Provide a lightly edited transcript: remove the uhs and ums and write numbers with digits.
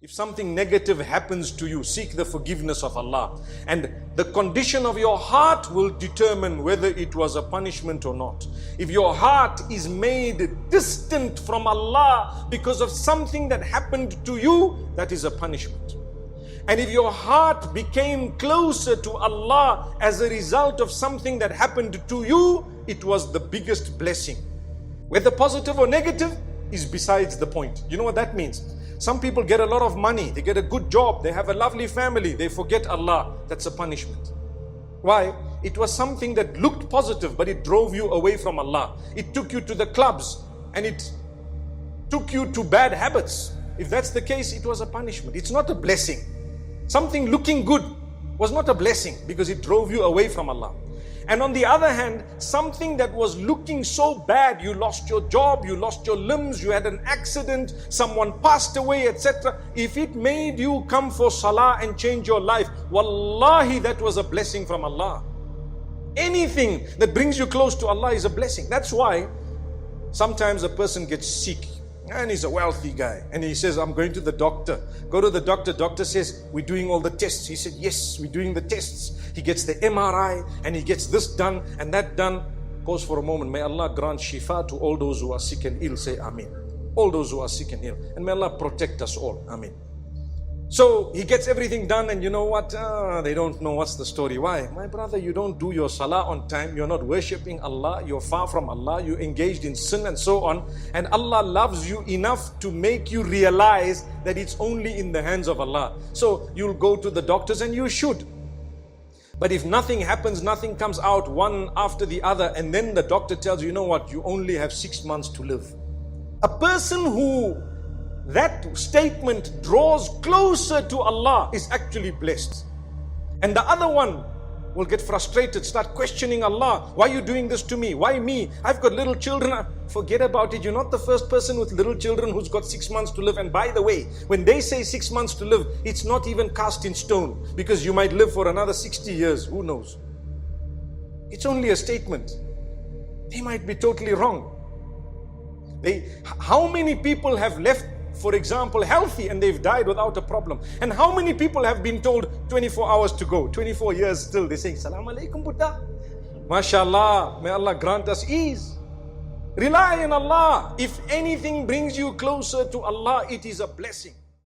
If something negative happens to you, seek the forgiveness of Allah. And the condition of your heart will determine whether it was a punishment or not. If your heart is made distant from Allah because of something that happened to you, that is a punishment. And if your heart became closer to Allah as a result of something that happened to you, it was the biggest blessing. Whether positive or negative is besides the point. You know what that means? Some people get a lot of money, they get a good job, they have a lovely family, they forget Allah. That's a punishment. Why? It was something that looked positive, but it drove you away from Allah. It took you to the clubs and it took you to bad habits. If that's the case, it was a punishment. It's not a blessing. Something looking good was not a blessing because it drove you away from Allah. And on the other hand, something that was looking so bad, you lost your job, you lost your limbs, you had an accident, someone passed away, etc. If it made you come for salah and change your life, wallahi, that was a blessing from Allah. Anything that brings you close to Allah is a blessing. That's why sometimes a person gets sick and he's a wealthy guy and he says, I'm going to the doctor. Go to the doctor. Doctor says, we're doing all the tests. He said, yes, we're doing the tests. He gets the MRI and he gets this done and that done. Pause for a moment. May Allah grant shifa to all those who are sick and ill. Say Ameen. All those who are sick and ill. And may Allah protect us all. Ameen. So he gets everything done and you know what? They don't know what's the story. Why? My brother, you don't do your salah on time. You're not worshipping Allah. You're far from Allah. You're engaged in sin and so on. And Allah loves you enough to make you realize that it's only in the hands of Allah. So you'll go to the doctors and you should. But if nothing happens, nothing comes out one after the other, and then the doctor tells you, you know what? You only have 6 months to live. A person who that statement draws closer to Allah is actually blessed. And the other one will get frustrated, start questioning Allah. Why are you doing this to me? Why me? I've got little children. Forget about it. You're not the first person with little children who's got 6 months to live. And by the way, when they say 6 months to live, it's not even cast in stone, because you might live for another 60 years. Who knows? It's only a statement. They might be totally wrong. How many people have left, for example, healthy and they've died without a problem? And how many people have been told 24 hours to go, 24 years still? They're saying, Salaam alaikum Buddha. MashaAllah, may Allah grant us ease. Rely on Allah. If anything brings you closer to Allah, it is a blessing.